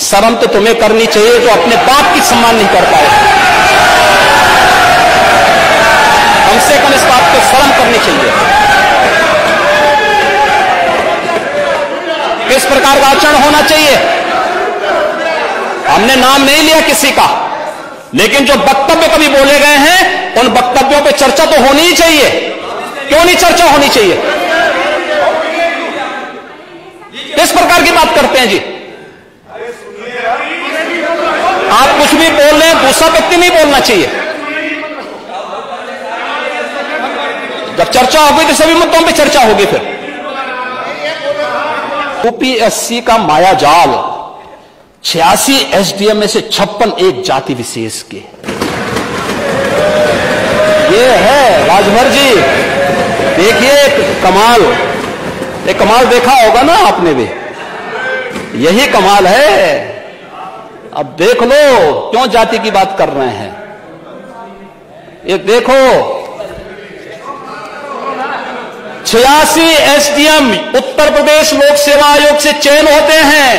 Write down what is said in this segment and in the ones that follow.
शर्म तो तुम्हें करनी चाहिए जो अपने बाप की सम्मान नहीं कर पाए। कम से कम इस बात को शर्म करनी चाहिए। किस प्रकार का आचरण होना चाहिए? हमने नाम नहीं लिया किसी का, लेकिन जो वक्तव्य कभी बोले गए हैं उन वक्तव्यों पे चर्चा तो होनी ही चाहिए। क्यों नहीं चर्चा होनी चाहिए? किस प्रकार की बात करते हैं जी? आप कुछ भी बोल रहे हैं, दूसरा व्यक्ति नहीं बोलना चाहिए। जब चर्चा होगी तो सभी मुद्दों पे चर्चा होगी। फिर यूपीएससी का माया जाल, 86 एसडीएम में से 56 एक जाति विशेष के। ये है राजभर जी, देखिए कमाल। ये कमाल देखा होगा ना आपने भी, यही कमाल है। अब देख लो क्यों जाति की बात कर रहे हैं। ये देखो 86 एसडीएम उत्तर प्रदेश लोक सेवा आयोग से चयन होते हैं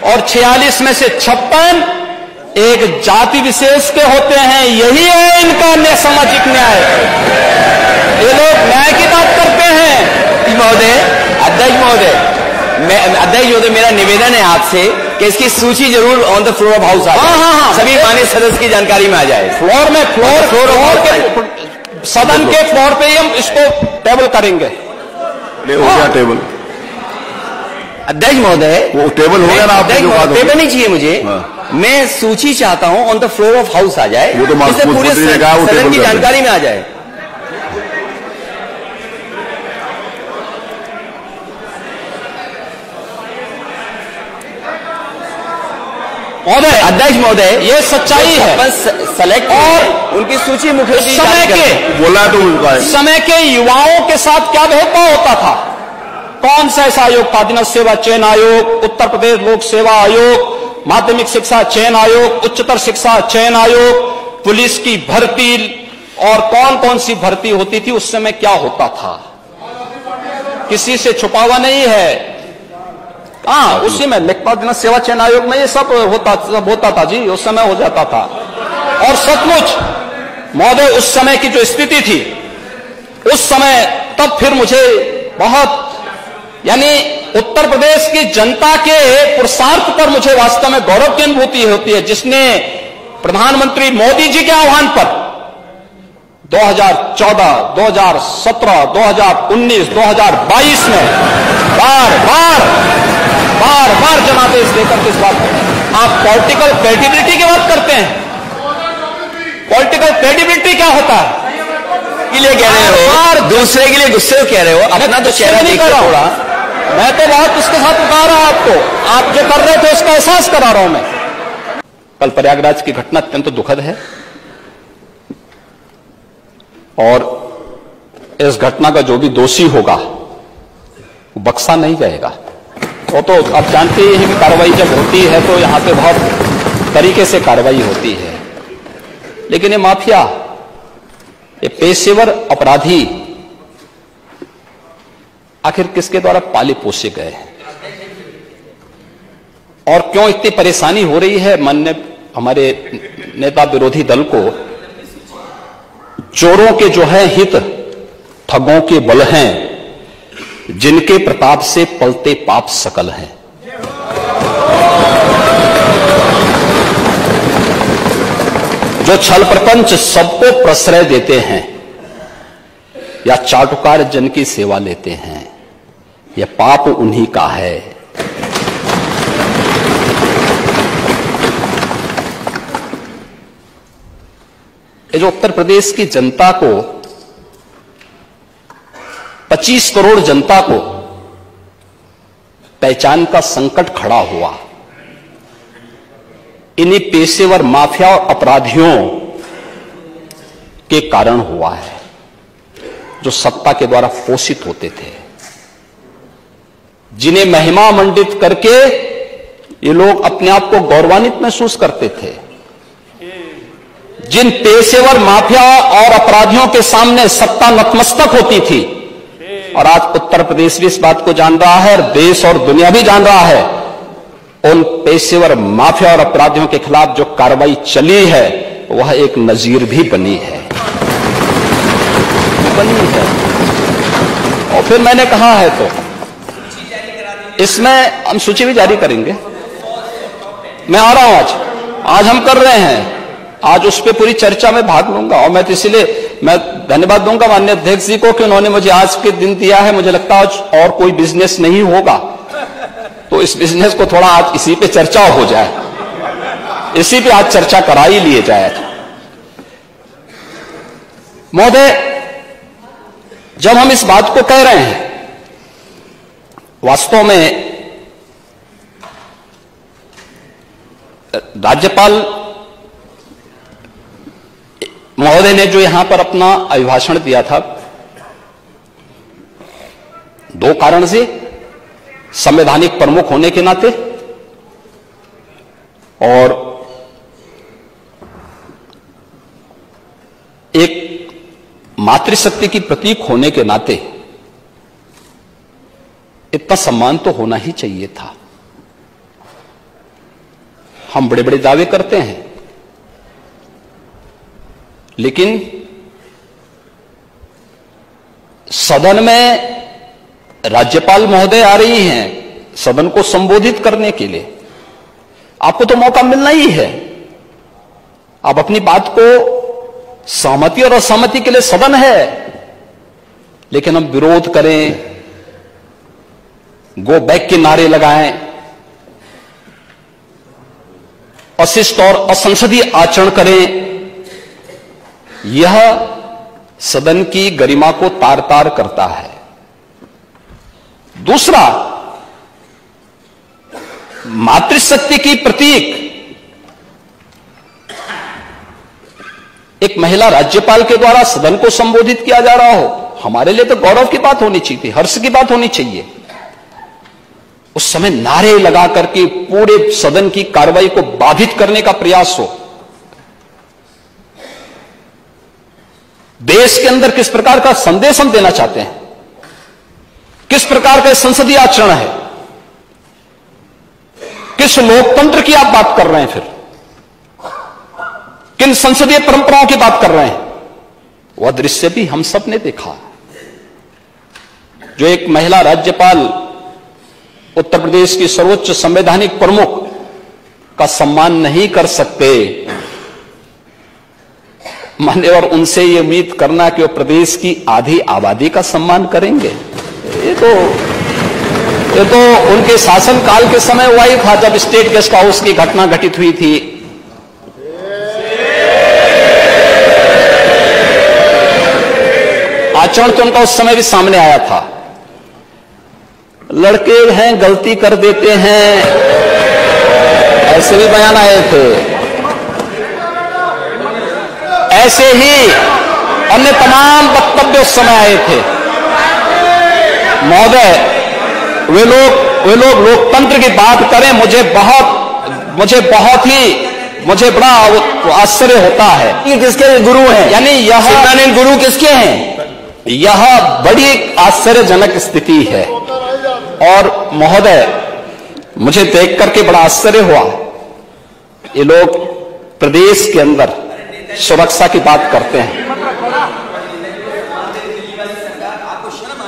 और 46 में से 56 एक जाति विशेष के होते हैं। यही है इनका सामाजिक न्याय। ये लोग न्याय की बात करते हैं। महोदय, अध्यक्ष महोदय, मेरा निवेदन है आपसे कि इसकी सूची जरूर on the floor of house आ जाए। हाँ, सभी माननीय सदस्य की जानकारी में आ जाए। फ्लोर में सदन के फ्लोर पे ही हम इसको टेबल करेंगे। हो गया टेबल। अध्यक्ष महोदय, वो टेबल हो गया ना? आपने जो बात टेबल नहीं चाहिए मुझे। मैं सूची चाहता हूं on the floor of house आ जाए, वो तो इससे पूरे सदन की जानकारी में आ जाए। महोदय, अध्यक्ष महोदय, ये सच्चाई है। सेलेक्ट और उनकी सूची मुखर्जी समय के बोला तो समय के युवाओं के साथ क्या भेदभाव होता था? कौन सा ऐसा आयोग था? अधीनस्थ सेवा चयन आयोग, उत्तर प्रदेश लोक सेवा आयोग, माध्यमिक शिक्षा चयन आयोग, उच्चतर शिक्षा चयन आयोग, पुलिस की भर्ती और कौन कौन सी भर्ती होती थी उस समय क्या होता था? किसी से छुपा हुआ नहीं है। हाँ, उसी में लेखपाल सेवा चयन आयोग में ये सब होता था जी, उस समय हो जाता था। और सचमुच महोदय उस समय की जो स्थिति थी उस समय, तब फिर मुझे बहुत, यानी उत्तर प्रदेश की जनता के पुरुषार्थ पर मुझे वास्तव में गौरव की अनुभूति होती है, जिसने प्रधानमंत्री मोदी जी के आह्वान पर 2014, 2017, 2019, 2022 में बार बार जनादेश देकर के इस बात आप पॉलिटिकल क्रेडिबिलिटी की बात करते हैं। पॉलिटिकल क्रेडिबिलिटी क्या होता है? के लिए कह रहे हो, दूसरे के लिए गुस्से कह रहे हो, अपना तो चेहरा नहीं कर रहा। मैं तो बहुत उसके साथ बता रहा हूं आपको, आप जो कर रहे थे उसका एहसास करा रहा हूं मैं। कल प्रयागराज की घटना अत्यंत दुखद है और इस घटना का जो भी दोषी होगा वो बख्शा नहीं जाएगा। वो तो आप जानते ही हैं कि कार्रवाई जब होती है तो यहां पे बहुत तरीके से कार्रवाई होती है, लेकिन ये माफिया, ये पेशेवर अपराधी आखिर किसके द्वारा पाले पोसे गए हैं और क्यों इतनी परेशानी हो रही है? माननीय हमारे नेता विरोधी दल को चोरों के जो है हित ठगों के बल हैं, जिनके प्रताप से पलते पाप सकल हैं। जो छल प्रपंच सबको प्रश्रय देते हैं या चाटुकार जन की सेवा लेते हैं, यह पाप उन्हीं का है। ये जो उत्तर प्रदेश की जनता को, 25 करोड़ जनता को पहचान का संकट खड़ा हुआ, इन्हीं पेशेवर माफिया और अपराधियों के कारण हुआ है, जो सत्ता के द्वारा पोषित होते थे, जिन्हें महिमा मंडित करके ये लोग अपने आप को गौरवान्वित महसूस करते थे। जिन पेशेवर माफिया और अपराधियों के सामने सत्ता नतमस्तक होती थी, और आज उत्तर प्रदेश भी इस बात को जान रहा है और देश और दुनिया भी जान रहा है उन पेशेवर माफिया और अपराधियों के खिलाफ जो कार्रवाई चली है वह एक नजीर भी बनी है। और फिर मैंने कहा है तो इसमें हम सूची भी जारी करेंगे। मैं आ रहा हूं, आज हम कर रहे हैं, आज उस पर पूरी चर्चा में भाग लूंगा। और मैं तो इसीलिए मैं धन्यवाद दूंगा माननीय अध्यक्ष जी को कि उन्होंने मुझे आज के दिन दिया है। मुझे लगता है आज और कोई बिजनेस नहीं होगा तो इस बिजनेस को थोड़ा आज इसी पे चर्चा हो जाए, इसी पे आज चर्चा करा ही लिए जाए। महोदय, जब हम इस बात को कह रहे हैं, वास्तव में राज्यपाल महोदय ने जो यहां पर अपना अभिभाषण दिया था, दो कारण से, संवैधानिक प्रमुख होने के नाते और एक मातृशक्ति की प्रतीक होने के नाते इतना सम्मान तो होना ही चाहिए था। हम बड़े बड़े दावे करते हैं, लेकिन सदन में राज्यपाल महोदय आ रही हैं सदन को संबोधित करने के लिए, आपको तो मौका मिलना ही है। आप अपनी बात को, सहमति और असहमति के लिए सदन है, लेकिन हम विरोध करें, गो बैक के नारे लगाएं, अशिष्ट और असंसदीय आचरण करें, यह सदन की गरिमा को तार तार करता है। दूसरा, मातृशक्ति की प्रतीक एक महिला राज्यपाल के द्वारा सदन को संबोधित किया जा रहा हो, हमारे लिए तो गौरव की बात होनी चाहिए थी, हर्ष की बात होनी चाहिए। उस समय नारे लगा करके पूरे सदन की कार्रवाई को बाधित करने का प्रयास हो। देश के अंदर किस प्रकार का संदेश हम देना चाहते हैं, किस प्रकार का संसदीय आचरण है, किस लोकतंत्र की आप बात कर रहे हैं, फिर किन संसदीय परंपराओं की बात कर रहे हैं, वह दृश्य भी हम सब ने देखा। जो एक महिला राज्यपाल उत्तर प्रदेश की सर्वोच्च संवैधानिक प्रमुख का सम्मान नहीं कर सकते, मान्यवर उनसे ये उम्मीद करना कि वो प्रदेश की आधी आबादी का सम्मान करेंगे, ये तो उनके शासनकाल के समय हुआ ही था, जब स्टेट गेस्ट हाउस की घटना घटित हुई थी। आचरण तो उनका उस समय भी सामने आया था। लड़के हैं, गलती कर देते हैं, ऐसे भी बयान आए थे। ऐसे ही अन्य तमाम वक्तव्य उस समय आए थे। महोदय, वे लोग लोकतंत्र की बात करें, मुझे बड़ा आश्चर्य होता है। ये किसके गुरु हैं? यानी यह गुरु किसके हैं? यह बड़ी आश्चर्यजनक स्थिति है। और महोदय, मुझे देख करके बड़ा आश्चर्य हुआ, ये लोग प्रदेश के अंदर सुरक्षा की बात करते हैं।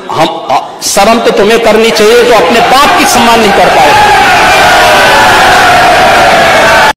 हम शर्म तो तुम्हें करनी चाहिए, तो अपने बाप की सम्मान नहीं कर पाए।